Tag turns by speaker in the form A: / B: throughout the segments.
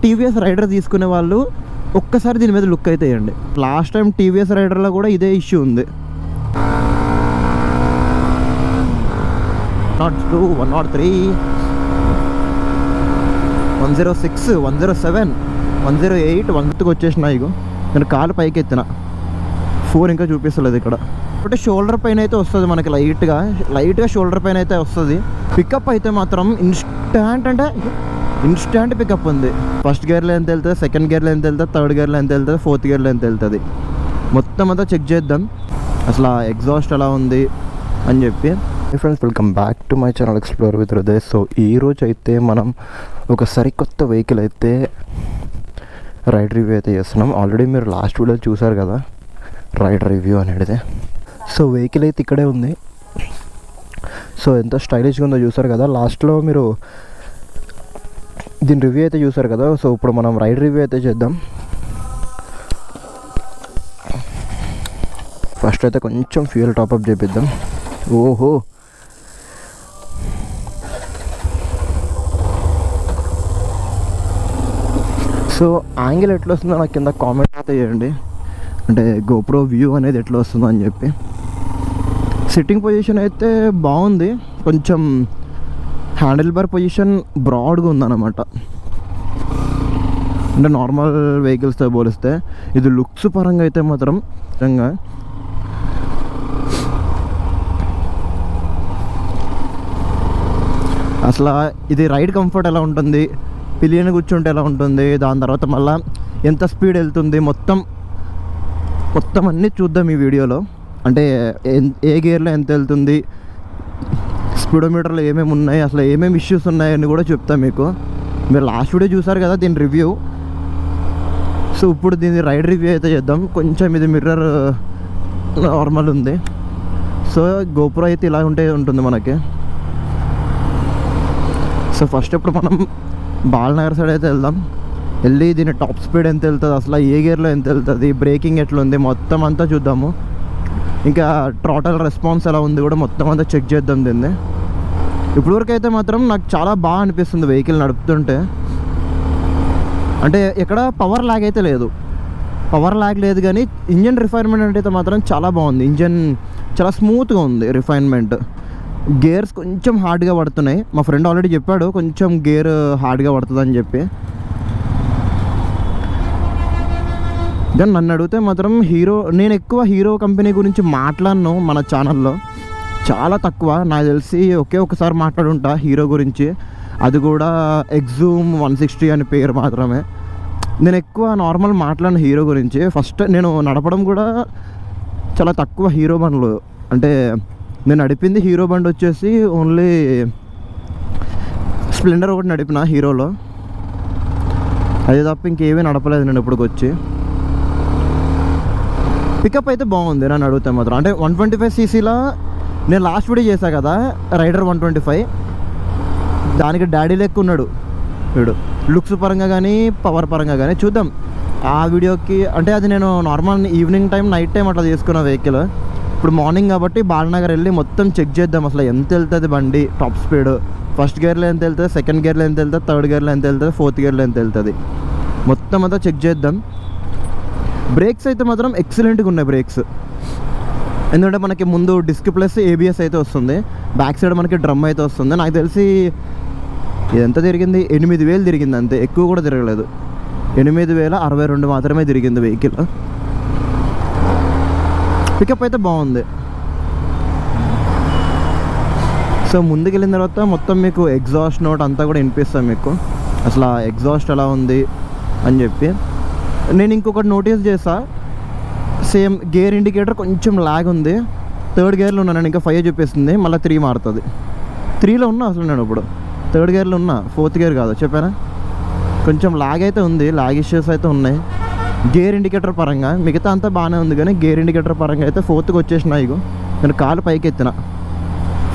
A: TVS rider తీసుకునే వాళ్ళు ఒక్కసారి దీని మీద లుక్ అయితే వేయండి. లాస్ట్ టైం టీవీఎస్ రైడర్లో కూడా ఇదే ఇష్యూ ఉంది. 102, 103, 106, 107, 108, 100కి వచ్చేసిన. ఇగో నేను కాలు పైకి ఎత్తిన, 4 ఇంకా చూపిస్తలేదు ఇక్కడ. అంటే షోల్డర్ పైన అయితే వస్తుంది మనకి, లైట్గా షోల్డర్ పైన అయితే వస్తుంది. పికప్ అయితే మాత్రం ఇన్స్టాంట్ పికప్ ఉంది. ఫస్ట్ గేర్లో ఎంత వెళ్తుంది, సెకండ్ గేర్లో ఎంత వెళ్తుంది, థర్డ్ గేర్లో ఎంత వెళ్తుంది, ఫోర్త్ గేర్లో ఎంత వెళ్తుంది, మొత్తం అంతా చెక్ చేద్దాం అసలు ఎగ్జాస్ట్ ఎలా ఉంది అని చెప్పి. Friends, welcome back to my channel explore with Hriday. So ఈరోజు అయితే మనం ఒక సరికొత్త వెహికల్ అయితే రైడ్ రివ్యూ అయితే చేస్తున్నాం. ఆల్రెడీ మీరు లాస్ట్ వీడియో చూసారు కదా రైడ్ రివ్యూ అనేది. సో వెహికల్ అయితే ఇక్కడే ఉంది. సో ఎంత స్టైలిష్గా ఉందో చూసారు కదా, లాస్ట్లో మీరు దీని రివ్యూ అయితే చూసారు కదా. సో ఇప్పుడు మనం రైడ్ రివ్యూ అయితే చేద్దాం. ఫస్ట్ అయితే కొంచెం ఫ్యూయల్ టాప్అప్ చేపిద్దాం. ఓహో, సో యాంగిల్ ఎట్లా వస్తుందో నాకు కింద కామెంట్ అయితే చేయండి, అంటే గోప్రో వ్యూ అనేది ఎట్లా వస్తుందో అని చెప్పి. సిట్టింగ్ పొజిషన్ అయితే బాగుంది, కొంచెం హ్యాండిల్ బార్ పొజిషన్ బ్రాడ్గా ఉందన్నమాట. అంటే నార్మల్ వెహికల్స్తో పోలిస్తే ఇది లుక్స్ పరంగా అయితే మాత్రం నిజంగా అసలు ఇది రైడ్ కంఫర్ట్ ఎలా ఉంటుంది, పిలియన్ కూర్చుంటే ఎలా ఉంటుంది, దాని తర్వాత మళ్ళీ ఎంత స్పీడ్ వెళ్తుంది, మొత్తం అన్నీ చూద్దాం ఈ వీడియోలో. అంటే ఏ గేర్లో ఎంత వెళ్తుంది, స్పీడోమీటర్లో ఏమేమి ఉన్నాయి, అసలు ఏమేమి ఇష్యూస్ ఉన్నాయని కూడా చెప్తాను మీకు. మీరు లాస్ట్ వీడియో చూసారు కదా దీని రివ్యూ. సో ఇప్పుడు దీని రైడ్ రివ్యూ అయితే చేద్దాం. కొంచెం ఇది మిర్రర్ నార్మల్ ఉంది. సో గోప్రో అయితే ఇలా ఉంటుంది మనకి. సో ఫస్ట్ ఇప్పుడు మనం బాలనగర్ సైడ్ అయితే వెళ్ళి దీని టాప్ స్పీడ్ ఎంత వెళ్తుంది, అసలు ఏ గేర్లో ఎంత వెళ్తుంది, బ్రేకింగ్ ఎట్లుంది, మొత్తం అంతా చూద్దాము. ఇంకా థ్రాటల్ రెస్పాన్స్ ఎలా ఉంది కూడా మొత్తం అంతా చెక్ చేద్దాం దీన్ని. ఇప్పటివరకు అయితే మాత్రం నాకు చాలా బాగా అనిపిస్తుంది వెహికల్ నడుపుతుంటే. అంటే ఎక్కడ పవర్ ల్యాగ్ అయితే లేదు, కానీ ఇంజన్ రిఫైన్మెంట్ అయితే మాత్రం చాలా బాగుంది. ఇంజన్ చాలా స్మూత్గా ఉంది రిఫైన్మెంట్. గేర్స్ కొంచెం హార్డ్గా పడుతున్నాయి. మా ఫ్రెండ్ ఆల్రెడీ చెప్పాడు కొంచెం గేర్ హార్డ్గా పడుతుంది అని చెప్పి. కానీ నన్ను అడిగితే మాత్రం నేను ఎక్కువ హీరో కంపెనీ గురించి మాట్లాడను మన ఛానల్లో, చాలా తక్కువ. నాకు తెలిసి ఒకసారి మాట్లాడుంటా హీరో గురించి, అది కూడా ఎగ్జూమ్ 160 అని పేరు మాత్రమే. నేను ఎక్కువ నార్మల్ మాట్లాడిన హీరో గురించి. ఫస్ట్ నేను నడపడం కూడా చాలా తక్కువ హీరో బండ్లు. అంటే నేను నడిపింది హీరో బండి వచ్చేసి ఓన్లీ స్ప్లెండర్ ఒకటి నడిపిన హీరోలో, అది తప్ప ఇంకేమీ నడపలేదు నేను ఇప్పటికి వచ్చి. పికప్ అయితే బాగుంది నన్ను అడిగితే మాత్రం. అంటే 125cc నేను లాస్ట్ వీడియో చేశాను కదా రైడర్ 125, దానికి డాడీ లెక్క ఉన్నాడు వీడు, లుక్స్ పరంగా కానీ పవర్ పరంగా కానీ. చూద్దాం ఆ వీడియోకి. అంటే అది నేను normal evening time, night time అట్లా చేసుకున్న వెహికల్. ఇప్పుడు మార్నింగ్ కాబట్టి బాలనగర్ వెళ్ళి మొత్తం చెక్ చేద్దాం అసలు ఎంత వెళ్తుంది బండి, టాప్ స్పీడ్, ఫస్ట్ గేర్లో ఎంత వెళ్తుంది, సెకండ్ గేర్లో ఎంత వెళ్తుంది, థర్డ్ గేర్లో ఎంత వెళ్తుంది, ఫోర్త్ గేర్లో ఎంత వెళ్తుంది, మొత్తం అంతా చెక్ చేద్దాం. బ్రేక్స్ అయితే మాత్రం ఎక్సలెంట్గా ఉన్నాయి బ్రేక్స్. ఎందుకంటే మనకి ముందు డిస్క్ ప్లస్ ABS అయితే వస్తుంది, బ్యాక్ సైడ్ మనకి డ్రమ్ అయితే వస్తుంది. నాకు తెలిసి ఇదంతా తిరిగింది 8,000 తిరిగింది అంతే, ఎక్కువ కూడా తిరగలేదు. 8,062 మాత్రమే తిరిగింది వెహికల్. పికప్ అయితే బాగుంది. సో ముందుకు వెళ్ళిన తర్వాత మొత్తం మీకు ఎగ్జాస్ట్ నోట్ అంతా కూడా వినిపిస్తాను మీకు, అసలు ఎగ్జాస్ట్ ఎలా ఉంది అని చెప్పి. నేను ఇంకొకటి నోటీస్ చేసా, సేమ్ గేర్ ఇండికేటర్ కొంచెం ల్యాగ్ ఉంది. థర్డ్ గేర్లో ఉన్నా నేను, ఇంకా 5 చూపిస్తుంది, మళ్ళీ 3 మారుతుంది. 3లో ఉన్నా అసలు నేను ఇప్పుడు, థర్డ్ గేర్లో ఉన్నా, ఫోర్త్ గేర్ కాదు చెప్పానా. కొంచెం ల్యాగ్ అయితే ఉంది, ల్యాగ్ ఇష్యూస్ అయితే ఉన్నాయి గేర్ ఇండికేటర్ పరంగా. మిగతా అంతా బాగానే ఉంది, కానీ గేర్ ఇండికేటర్ పరంగా అయితే 4కి వచ్చేసిన. ఇగో నేను కాలు పైకి ఎత్తిన,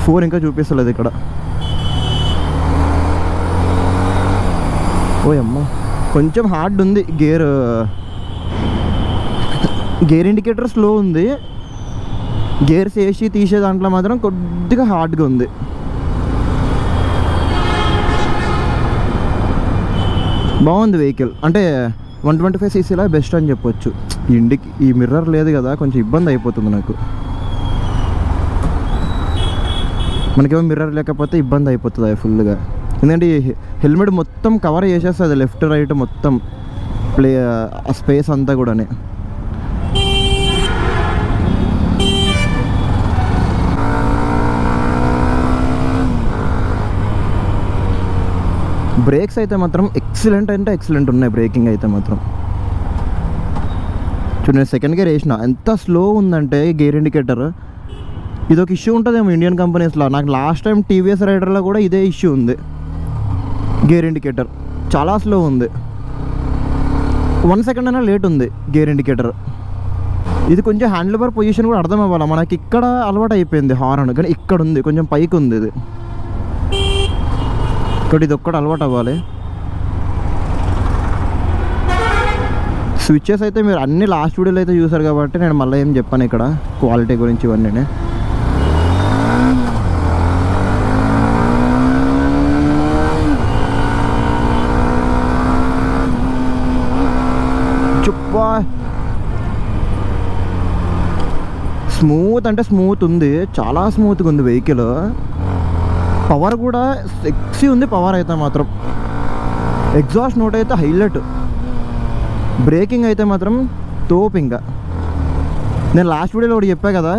A: 4 ఇంకా చూపిస్తలేదు ఇక్కడ. ఓ అమ్మ, కొంచెం హార్డ్ ఉంది గేర్ ఇండికేటర్ స్లో ఉంది. గేర్స్ వేసి తీసే దాంట్లో మాత్రం కొద్దిగా హార్డ్గా ఉంది. బాగుంది వెహికల్. అంటే 125 సీసీలా బెస్ట్ అని చెప్పొచ్చు. ఇండికి ఈ మిర్రర్ లేదు కదా, కొంచెం ఇబ్బంది అయిపోతుంది నాకు. మనకేమో మిర్రర్ లేకపోతే ఇబ్బంది అయిపోతుంది ఫుల్గా. ఎందుకంటే ఈ హెల్మెట్ మొత్తం కవర్ చేసేస్తుంది లెఫ్ట్ రైట్ మొత్తం ఆ స్పేస్ అంతా కూడా. బ్రేక్స్ అయితే మాత్రం ఎక్సలెంట్ అంటే ఎక్సలెంట్ ఉన్నాయి. బ్రేకింగ్ అయితే మాత్రం చూడండి, సెకండ్ గేర్ వేసిన ఎంత స్లో ఉందంటే గేర్ ఇండికేటర్. ఇది ఒక ఇష్యూ ఉంటుందేమో ఇండియన్ కంపెనీస్లో. నాకు లాస్ట్ టైం టీవీఎస్ రైడర్లో కూడా ఇదే ఇష్యూ ఉంది. గేర్ ఇండికేటర్ చాలా స్లో ఉంది. 1 సెకండ్ అయినా లేట్ ఉంది గేర్ ఇండికేటర్. ఇది కొంచెం హ్యాండిల్ బార్ పొజిషన్ కూడా అర్థం అవ్వాలి మనకి. ఇక్కడ అలవాటు అయిపోయింది హార్న్, కానీ ఇక్కడ ఉంది కొంచెం పైకి ఉంది. ఇది ఇది ఒక్కటి అలవాటు అవ్వాలి. స్విచ్చెస్ అయితే మీరు అన్ని లాస్ట్ వీడియోలో అయితే చూసారు కాబట్టి నేను మళ్ళీ ఏం చెప్పాను ఇక్కడ క్వాలిటీ గురించి ఇవన్నీ. చుప్పా స్మూత్ అంటే స్మూత్ ఉంది, చాలా స్మూత్గా ఉంది వెహికల్. పవర్ కూడా సెక్సీ ఉంది. పవర్ అయితే మాత్రం ఎగ్జాస్ట్ నోట్ అయితే హైలైట్. బ్రేకింగ్ అయితే మాత్రం తోపింగా. నేను లాస్ట్ వీడియోలో ఒకటి చెప్పా కదా,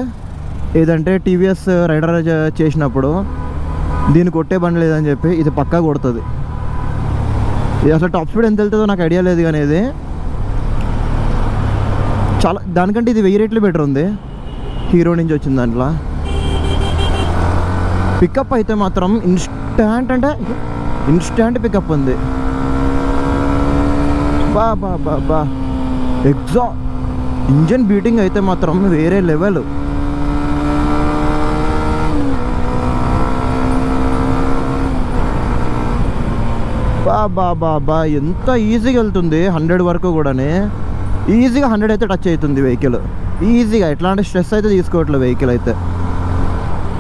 A: ఏదంటే టీవీఎస్ రైడర్ చేసినప్పుడు దీన్ని కొట్టే బండి లేదని చెప్పి. ఇది పక్కా కొడుతుంది. ఇది అసలు టాప్ స్పీడ్ ఎంత వెళ్తుందో నాకు ఐడియా లేదు, కానీ ఇది చాలా దానికంటే ఇది 1000 రెట్లు బెటర్ ఉంది హీరో నుంచి వచ్చిన దాంట్లో. పికప్ అయితే మాత్రం ఇన్స్టాంట్ అంటే ఇన్స్టాంట్ పికప్ ఉంది. బా బా బా బా ఇంజన్ బీటింగ్ అయితే మాత్రం వేరే లెవెల్. బా బా బా బా ఎంత ఈజీగా వెళ్తుంది 100 వరకు కూడా. ఈజీగా 100 అయితే టచ్ అవుతుంది వెహికల్ ఈజీగా. ఎట్లాంటి స్ట్రెస్ అయితే తీసుకోవట్లేదు వెహికల్ అయితే.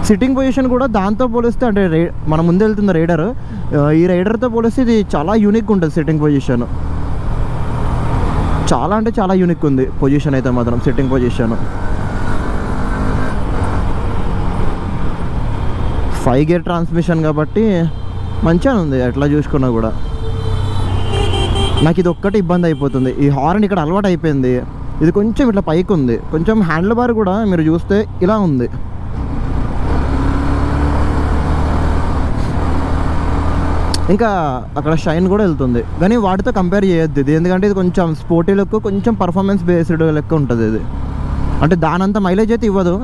A: సిట్టింగ్ పొజిషన్ కూడా దాంతో పోలిస్తే, అంటే మన ముందు వెళ్తుంది రైడర్, ఈ రైడర్తో పోలిస్తే ఇది చాలా యూనిక్ ఉంటుంది సిట్టింగ్ పొజిషన్. చాలా అంటే చాలా యూనిక్ ఉంది పొజిషన్ అయితే మాత్రం సిట్టింగ్ పొజిషన్. 5 గేర్ ట్రాన్స్మిషన్ కాబట్టి మంచిగా ఉంది ఎట్లా చూసుకున్నా కూడా. నాకు ఇది ఒక్కటి ఇబ్బంది అయిపోతుంది, ఈ హార్న్ ఇక్కడ అలవాటు అయిపోయింది. ఇది కొంచెం ఇట్లా పైకి ఉంది, కొంచెం హ్యాండిల్ బార్ కూడా మీరు చూస్తే ఇలా ఉంది. ఇంకా అక్కడ షైన్ కూడా వెళ్తుంది, కానీ వాటితో కంపేర్ చేయొద్దు ఇది. ఎందుకంటే ఇది కొంచెం స్పోర్టీ లుక్, కొంచెం పర్ఫార్మెన్స్ బేస్డ్ లెక్క ఉంటుంది ఇది. అంటే దానంత మైలేజ్ అయితే ఇవ్వదు,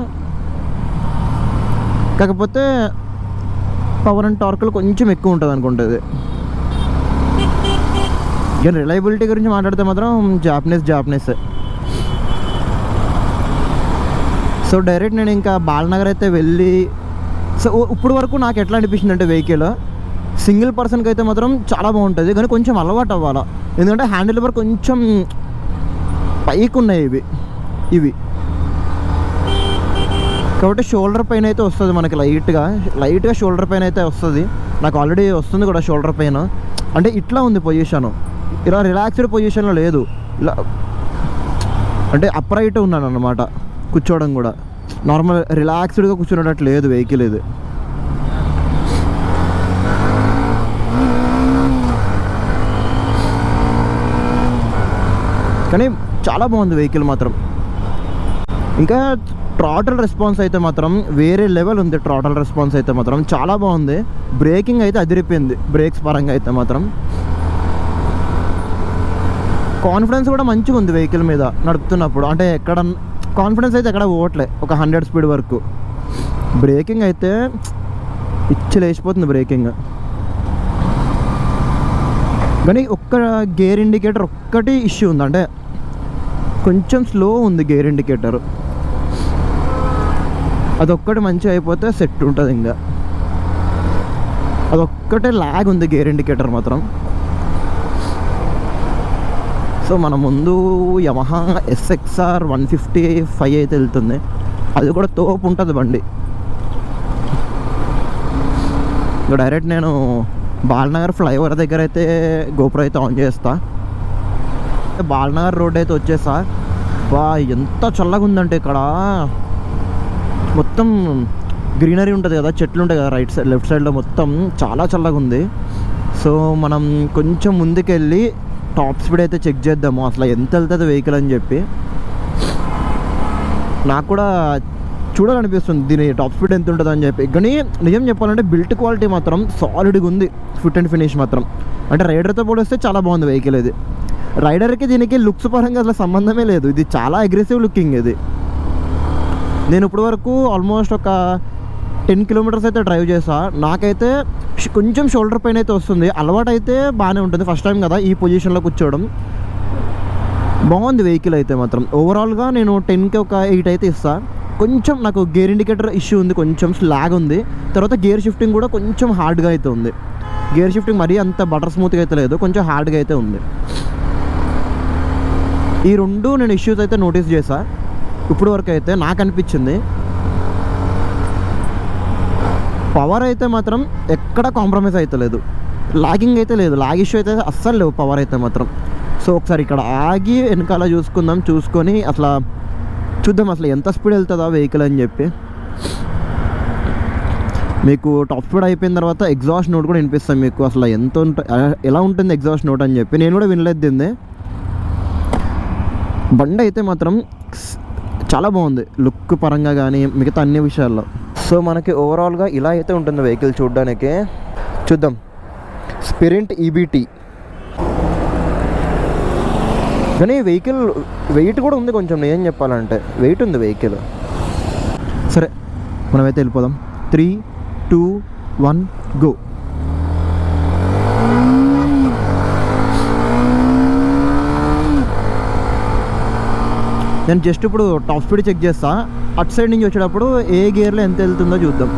A: కాకపోతే పవర్ అండ్ టార్క్లు కొంచెం ఎక్కువ ఉంటుంది అనుకుంటుంది. ఇక రిలయబిలిటీ గురించి మాట్లాడితే మాత్రం జాపనీస్. సో డైరెక్ట్ నేను ఇంకా బాలనగర్ అయితే వెళ్ళి, సో ఇప్పుడు వరకు నాకు ఎట్లా అనిపించింది అంటే వెహికల్ సింగిల్ పర్సన్కి అయితే మాత్రం చాలా బాగుంటుంది, కానీ కొంచెం అలవాటు అవ్వాలా. ఎందుకంటే హ్యాండిల్ బార్ కొంచెం పైకి ఉన్నాయి ఇవి కాబట్టి షోల్డర్ పైన అయితే వస్తుంది మనకి లైట్గా షోల్డర్ పైన అయితే వస్తుంది. నాకు ఆల్రెడీ వస్తుంది కూడా షోల్డర్ పైన. అంటే ఇట్లా ఉంది పొజిషన్, ఇలా రిలాక్స్డ్ పొజిషన్లో లేదు. ఇలా అంటే అప్రైట్ ఉన్నాను అన్నమాట, కూర్చోవడం కూడా నార్మల్ రిలాక్స్డ్గా కూర్చునేటట్టు లేదు వెహికల్ ఇది. కానీ చాలా బాగుంది వెహికల్ మాత్రం. ఇంకా థ్రాటిల్ రెస్పాన్స్ అయితే మాత్రం వేరే లెవెల్ ఉంది. థ్రాటిల్ రెస్పాన్స్ అయితే మాత్రం చాలా బాగుంది. బ్రేకింగ్ అయితే అదిరిపోయింది బ్రేక్స్ పరంగా అయితే మాత్రం. కాన్ఫిడెన్స్ కూడా మంచిగా ఉంది వెహికల్ మీద నడుపుతున్నప్పుడు. అంటే ఎక్కడ కాన్ఫిడెన్స్ అయితే ఎక్కడ పోవట్లే, ఒక 100 స్పీడ్ వరకు. బ్రేకింగ్ అయితే ఇచ్చి లేచిపోతుంది బ్రేకింగ్. కానీ ఒక్క గేర్ ఇండికేటర్ ఒక్కటి ఇష్యూ ఉంది, అంటే కొంచెం స్లో ఉంది గేర్ ఇండికేటర్. అదొక్కటి మంచిగా అయిపోతే సెట్ ఉంటుంది. ఇంకా అదొక్కటే ల్యాగ్ ఉంది గేర్ ఇండికేటర్ మాత్రం. సో మన ముందు యమహా SXR 155 అయితే వెళ్తుంది, అది కూడా తోపు ఉంటుంది బండి. ఇంకా డైరెక్ట్ నేను బాలనగర్ ఫ్లైఓవర్ దగ్గర అయితే గోప్రో అయితే ఆన్ చేస్తా. బాలనగర్ రోడ్ అయితే వచ్చేసా. వా ఎంత చల్లగా ఉందంటే ఇక్కడ మొత్తం గ్రీనరీ ఉంటుంది కదా, చెట్లు ఉంటాయి కదా రైట్ సైడ్ లెఫ్ట్ సైడ్లో మొత్తం చాలా చల్లగా ఉంది. సో మనం కొంచెం ముందుకెళ్ళి టాప్ స్పీడ్ అయితే చెక్ చేద్దాము అసలు ఎంత వెళ్తుంది వెహికల్ అని చెప్పి. నాకు కూడా చూడాలనిపిస్తుంది దీని టాప్ స్పీడ్ ఎంత ఉంటుంది అని చెప్పి. కానీ నిజం చెప్పాలంటే బిల్ట్ క్వాలిటీ మాత్రం సాలిడ్గా ఉంది, ఫిట్ అండ్ ఫినిష్ మాత్రం. అంటే రైడర్తో పోలిస్తే చాలా బాగుంది వెహికల్ ఇది. రైడర్కి దీనికి లుక్స్ పరంగా అసలు సంబంధమే లేదు, ఇది చాలా అగ్రెసివ్ లుకింగ్ ఇది. నేను ఇప్పటి వరకు ఆల్మోస్ట్ ఒక 10 కిలోమీటర్స్ అయితే డ్రైవ్ చేసా. నాకైతే కొంచెం షోల్డర్ పెయిన్ అయితే వస్తుంది, అలవాటు అయితే బాగానే ఉంటుంది. ఫస్ట్ టైం కదా ఈ పొజిషన్లో కూర్చోవడం. బాగుంది వెహికల్ అయితే మాత్రం. ఓవరాల్గా నేను 10కి ఒక 8 అయితే ఇస్తాను. కొంచెం నాకు గేర్ ఇండికేటర్ ఇష్యూ ఉంది, కొంచెం స్లాగ్ ఉంది. తర్వాత గేర్ షిఫ్టింగ్ కూడా కొంచెం హార్డ్గా అయితే ఉంది. గేర్ షిఫ్టింగ్ మరీ అంత బటర్ స్మూత్గా అయితే లేదు, కొంచెం హార్డ్గా అయితే ఉంది. ఈ రెండు నేను ఇష్యూస్ అయితే నోటీస్ చేశా ఇప్పుడు వరకు అయితే. నాకు అనిపించింది పవర్ అయితే మాత్రం ఎక్కడ కాంప్రమైజ్ అయితే లేదు, లాగింగ్ అయితే లేదు, లాగ్ ఇష్యూ అయితే అస్సలు లేవు పవర్ అయితే మాత్రం. సో ఒకసారి ఇక్కడ ఆగి వెనకాల చూసుకొని అసలు చూద్దాం అసలు ఎంత స్పీడ్ వెళ్తుందా వెహికల్ అని చెప్పి. మీకు టాప్ స్పీడ్ అయిపోయిన తర్వాత ఎగ్జాస్ట్ నోట్ కూడా వినిపిస్తాను మీకు, అసలు ఎలా ఉంటుంది ఎగ్జాస్ట్ నోట్ అని చెప్పి. నేను కూడా వినలేదు దీన్ని. బండి అయితే మాత్రం చాలా బాగుంది లుక్ పరంగా కానీ మిగతా అన్ని విషయాల్లో. సో మనకి ఓవరాల్గా ఇలా అయితే ఉంటుంది వెహికల్ చూడడానికి. చూద్దాం స్పిరింట్ ఈబీటీ. కానీ వెహికల్ వెయిట్ కూడా ఉంది కొంచెం, ఏం చెప్పాలంటే వెయిట్ ఉంది వెహికల్. సరే మనమైతే వెళ్ళిపోదాం. 3, 2, 1 గో. నేను జస్ట్ ఇప్పుడు టాప్ స్పీడ్ చెక్ చేస్తా. అటు సైడ్ నుంచి వచ్చేటప్పుడు ఏ గేర్లో ఎంత వెళ్తుందో చూద్దాం.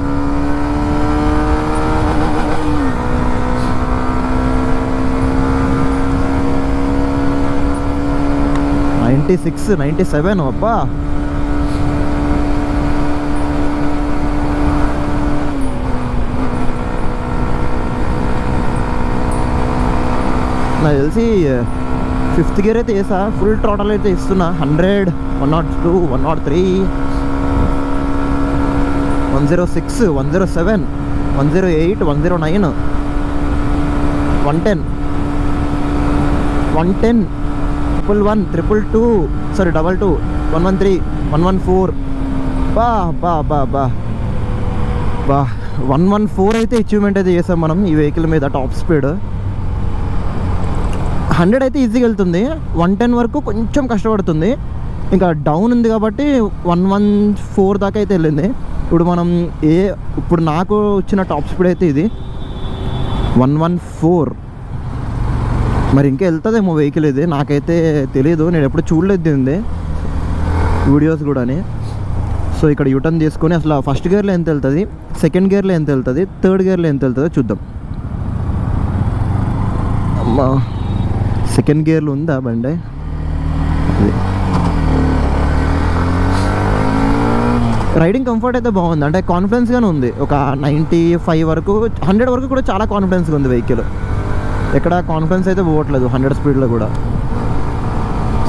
A: $96, $97 అబ్బా. నాకు తెలిసి 5th గేర్ అయితే వేసా, ఫుల్ టోటల్ అయితే ఇస్తున్నా. 100, 102, 103, 106, 107, 108, 109, 110, 111, 111, 222, సారీ 22, 113, 114. బా 114 అయితే అచీవ్మెంట్ అయితే చేసాం మనం ఈ వెహికల్ మీద టాప్ స్పీడ్. 100 అయితే ఈజీగా వెళ్తుంది, 110 వరకు కొంచెం కష్టపడుతుంది. ఇంకా డౌన్ ఉంది కాబట్టి 114 దాకా అయితే వెళ్ళింది. ఇప్పుడు నాకు వచ్చిన టాప్ స్పీడ్ అయితే ఇది 114. మరి ఇంకా వెళ్తుందేమో వెహికల్ ఇది, నాకైతే తెలియదు, నేను ఎప్పుడు చూడలేదు దీనిది వీడియోస్ కూడాని. సో ఇక్కడ యూటర్న్ తీసుకొని అసలు ఫస్ట్ గేర్లో ఎంత వెళ్తుంది, సెకండ్ గేర్లో ఎంత వెళ్తుంది, థర్డ్ గేర్లో ఎంత వెళ్తుందో చూద్దాం. అమ్మా సెకండ్ గేర్లో ఉందా బండి. రైడింగ్ కంఫర్ట్ అయితే బాగుంది, అంటే కాన్ఫిడెన్స్గానే ఉంది. ఒక 95 వరకు 100 వరకు కూడా చాలా కాన్ఫిడెన్స్గా ఉంది వెహికల్. ఎక్కడ కాన్ఫిడెన్స్ అయితే పోవట్లేదు 100 స్పీడ్లో కూడా.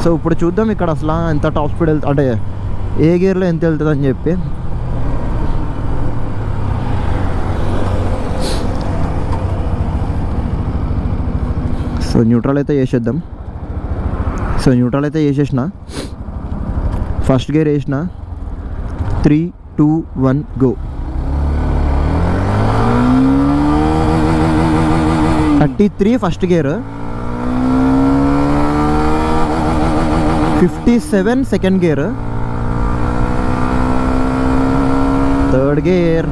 A: సో ఇప్పుడు చూద్దాం ఇక్కడ అసలు ఎంత టాప్ స్పీడ్ వెళ్తుంది, అంటే ఏ గేర్లో ఎంత వెళ్తుంది అని చెప్పి. సో న్యూట్రల్ అయితే వేసేద్దాం. సో న్యూట్రల్ అయితే వేసేసిన, ఫస్ట్ గేర్ వేసిన. 3, 2, 1 go. 33 first gear, 57 second gear, third gear,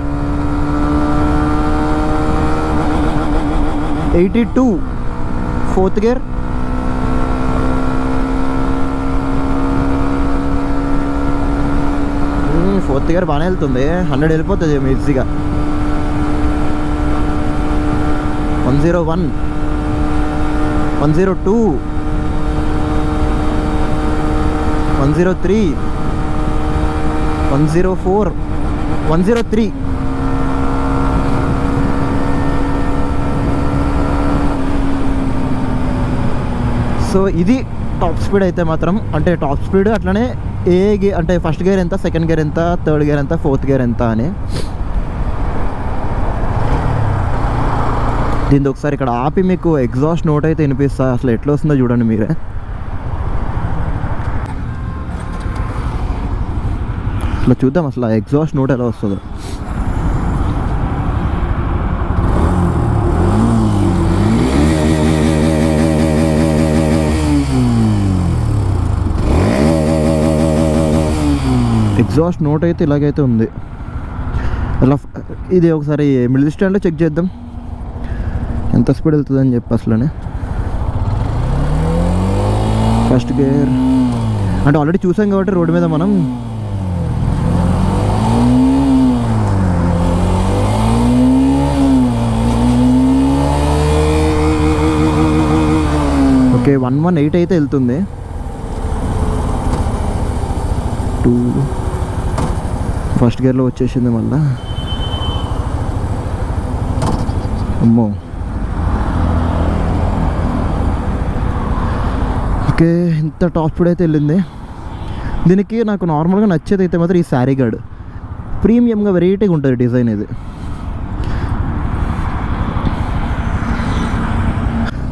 A: 82 fourth gear, fourth gear బాగానే వెళ్తుంది. 100 వెళ్ళిపోతుంది ఈజీగా. 101, 102, 103, 104, 103, సో ఇది టాప్ స్పీడ్ అయితే మాత్రం, అంటే టాప్ స్పీడ్ అట్లనే అంటే ఫస్ట్ గేర్ ఎంత, సెకండ్ గేర్ ఎంత, థర్డ్ గేర్ ఎంత, ఫోర్త్ గేర్ ఎంత అని. దీంతో ఒకసారి ఇక్కడ ఆపి మీకు ఎగ్జాస్ట్ నోట్ అయితే వినిపిస్తా, అసలు ఎట్లా వస్తుందో చూడండి మీరే. అట్లా చూద్దాం అసలు ఆ ఎగ్జాస్ట్ నోట్ ఎలా వస్తుందో. ఎగ్జాస్ట్ నోట్ అయితే ఇలాగైతే ఉంది. అలా ఇది ఒకసారి మిడిల్ స్టాండ్లో చెక్ చేద్దాం ఎంత స్పీడ్ వెళ్తుందని చెప్పి. అసలునే ఫస్ట్ గేర్ అంటే ఆల్రెడీ చూసాం కాబట్టి రోడ్డు మీద మనం. ఓకే 118 అయితే వెళ్తుంది. 2 ఫస్ట్ గేర్లో వచ్చేసింది మళ్ళా. అమ్మో ఓకే ఇంత టాప్ స్పీడ్ అయితే వెళ్ళింది. దీనికి నాకు నార్మల్గా నచ్చేది అయితే మాత్రం ఈ శారీ గార్డ్ ప్రీమియంగా వెరైటీగా ఉంటుంది డిజైన్ ఇది.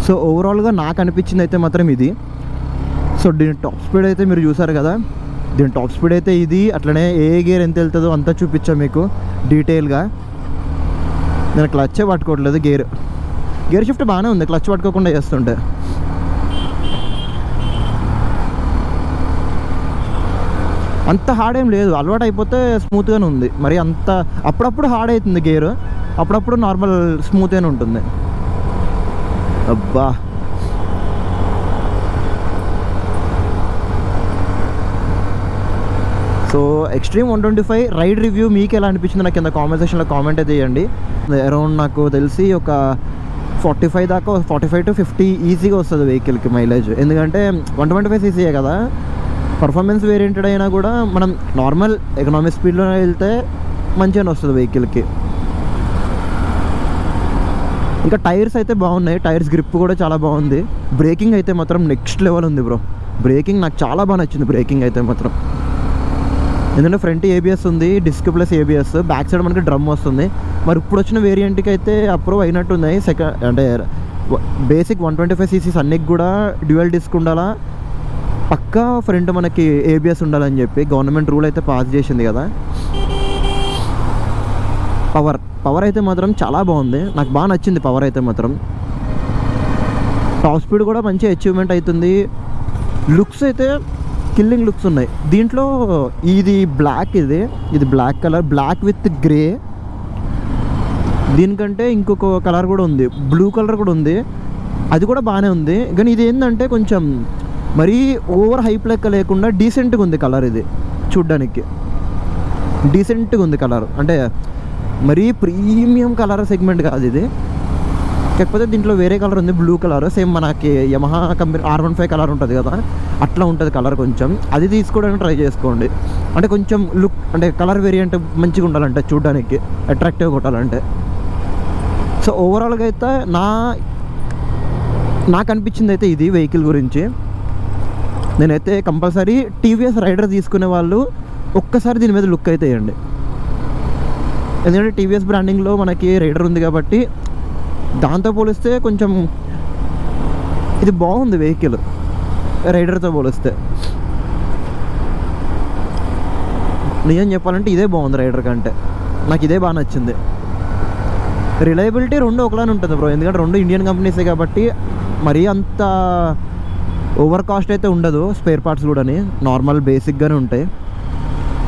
A: సో ఓవరాల్గా నాకు అనిపించింది అయితే మాత్రం ఇది. సో దీని టాప్ స్పీడ్ అయితే మీరు చూసారు కదా, దీని టాప్ స్పీడ్ అయితే ఇది. అట్లనే ఏ గేర్ ఎంత వెళ్తుందో అంతా చూపించాను మీకు డీటెయిల్గా. నేను క్లచ్చే పట్టుకోవట్లేదు, గేర్ షిఫ్ట్ బాగానే ఉంది క్లచ్ పట్టుకోకుండా చేస్తుంటే. అంత హార్డ్ ఏం లేదు, అలవాటు అయిపోతే స్మూత్గానే ఉంది. మరి అంత అప్పుడప్పుడు హార్డ్ అవుతుంది గేర్, అప్పుడప్పుడు నార్మల్ స్మూత్గానే ఉంటుంది. అబ్బా సో ఎక్స్ట్రీమ్ 125 రైడ్ రివ్యూ మీకు ఎలా అనిపించింది నాకు కింద కామెంట్ సెక్షన్లో కామెంట్ అయితే చేయండి. అరౌండ్ నాకు తెలిసి ఒక 45 దాకా, 45 to 50 ఈజీగా వస్తుంది వెహికల్కి మైలేజ్. ఎందుకంటే 125cc కదా, పర్ఫార్మెన్స్ వేరియంటెడ్ అయినా కూడా మనం నార్మల్ ఎకనామిక్ స్పీడ్లో వెళ్తే మంచిగానే వస్తుంది వెహికల్కి. ఇంకా టైర్స్ అయితే బాగున్నాయి, టైర్స్ గ్రిప్ కూడా చాలా బాగుంది. బ్రేకింగ్ అయితే మాత్రం నెక్స్ట్ లెవెల్ ఉంది బ్రో. బ్రేకింగ్ నాకు చాలా బాగా నచ్చింది. బ్రేకింగ్ అయితే మాత్రం ఎందుకంటే ఫ్రంట్ ఏబిఎస్ ఉంది, disc plus ABS, back side మనకి డ్రమ్ వస్తుంది. మరి ఇప్పుడు వచ్చిన వేరియంట్కి అయితే అప్రూవ్ అయినట్టున్నాయి. అంటే బేసిక్ 125cc అన్నికి కూడా డ్యూయల్ డిస్క్ ఉండాలా, పక్కా ఫ్రంట్ మనకి ఏబిఎస్ ఉండాలని చెప్పి గవర్నమెంట్ రూల్ అయితే పాస్ చేసింది కదా. పవర్ అయితే మాత్రం చాలా బాగుంది, నాకు బాగా నచ్చింది పవర్ అయితే మాత్రం. టాప్ స్పీడ్ కూడా మంచి అచీవ్మెంట్ అవుతుంది. లుక్స్ అయితే కిల్లింగ్ లుక్స్ ఉన్నాయి దీంట్లో. ఇది బ్లాక్, ఇది black colour, black with grey. దీనికంటే ఇంకొక కలర్ కూడా ఉంది, బ్లూ కలర్ కూడా ఉంది, అది కూడా బాగానే ఉంది. కానీ ఇది ఏంటంటే కొంచెం మరీ ఓవర్ హైప్ లెక్క లేకుండా డీసెంట్గా ఉంది కలర్. ఇది చూడ్డానికి డీసెంట్గా ఉంది కలర్, అంటే మరీ ప్రీమియం కలర్ సెగ్మెంట్ కాదు ఇది. కాకపోతే దీంట్లో వేరే కలర్ ఉంది, బ్లూ కలర్, సేమ్ మనకి యమహా కంపెనీ R15 కలర్ ఉంటుంది కదా, అట్లా ఉంటుంది కలర్. కొంచెం అది తీసుకోవడానికి ట్రై చేసుకోండి. అంటే కొంచెం లుక్, అంటే కలర్ వేరియంట్ మంచిగా ఉండాలంటే చూడడానికి అట్రాక్టివ్గా ఉండాలంటే. సో ఓవరాల్గా అయితే నాకు అనిపించింది అయితే ఇది వెహికల్ గురించి. నేనైతే కంపల్సరీ టీవీఎస్ రైడర్ తీసుకునే వాళ్ళు ఒక్కసారి దీని మీద లుక్ అయితే వేయండి. ఎందుకంటే టీవీఎస్ బ్రాండింగ్లో మనకి రైడర్ ఉంది కాబట్టి దాంతో పోలిస్తే కొంచెం ఇది బాగుంది వెహికల్ రైడర్తో పోలిస్తే. నిజం చెప్పాలంటే ఇదే బాగుంది రైడర్ కంటే, నాకు ఇదే బాగా నచ్చింది. రిలయబిలిటీ రెండు ఒకలానే ఉంటుంది బ్రో, ఎందుకంటే రెండు ఇండియన్ కంపెనీసే కాబట్టి మరీ అంత ఓవర్ కాస్ట్ అయితే ఉండదు. స్పేర్ పార్ట్స్ కూడా నార్మల్ బేసిక్గానే ఉంటాయి.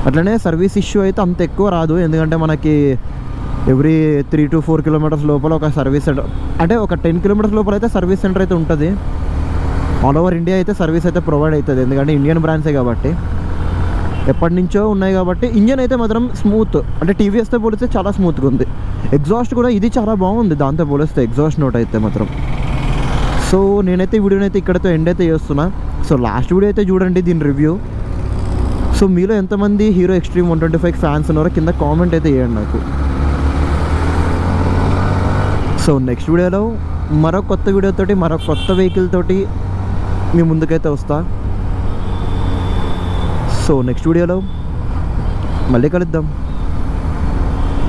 A: అట్లనే సర్వీస్ ఇష్యూ అయితే అంత ఎక్కువ రాదు, ఎందుకంటే మనకి ఎవ్రీ 3 to 4 kilometers లోపల ఒక సర్వీస్ సెంటర్, అంటే ఒక 10 kilometers లోపల అయితే సర్వీస్ సెంటర్ అయితే ఉంటుంది. ఆల్ ఓవర్ ఇండియా అయితే సర్వీస్ అయితే ప్రొవైడ్ అవుతుంది, ఎందుకంటే ఇండియన్ బ్రాండ్సే కాబట్టి, ఎప్పటి నుంచో ఉన్నాయి కాబట్టి. ఇంజన్ అయితే మాత్రం స్మూత్, అంటే టీవీఎస్తో పోలిస్తే చాలా స్మూత్గా ఉంది. ఎగ్జాస్ట్ కూడా ఇది చాలా బాగుంది దాంతో పోలిస్తే, ఎగ్జాస్ట్ నోట్ అయితే మాత్రం. సో నేనైతే ఈ వీడియోని అయితే ఇక్కడతో ఎండ్ అయితే చేస్తున్నా. సో లాస్ట్ వీడియో అయితే చూడండి దీని రివ్యూ. సో మీలో ఎంతమంది హీరో ఎక్స్ట్రీమ్ 125 ఫ్యాన్స్ ఉన్నారో కింద కామెంట్ అయితే చేయండి నాకు. సో నెక్స్ట్ వీడియోలో మరో కొత్త వీడియోతోటి, మరో కొత్త వెహికల్ తోటి మీ ముందుకైతే వస్తా. సో నెక్స్ట్ వీడియోలో మళ్ళీ కలుద్దాం.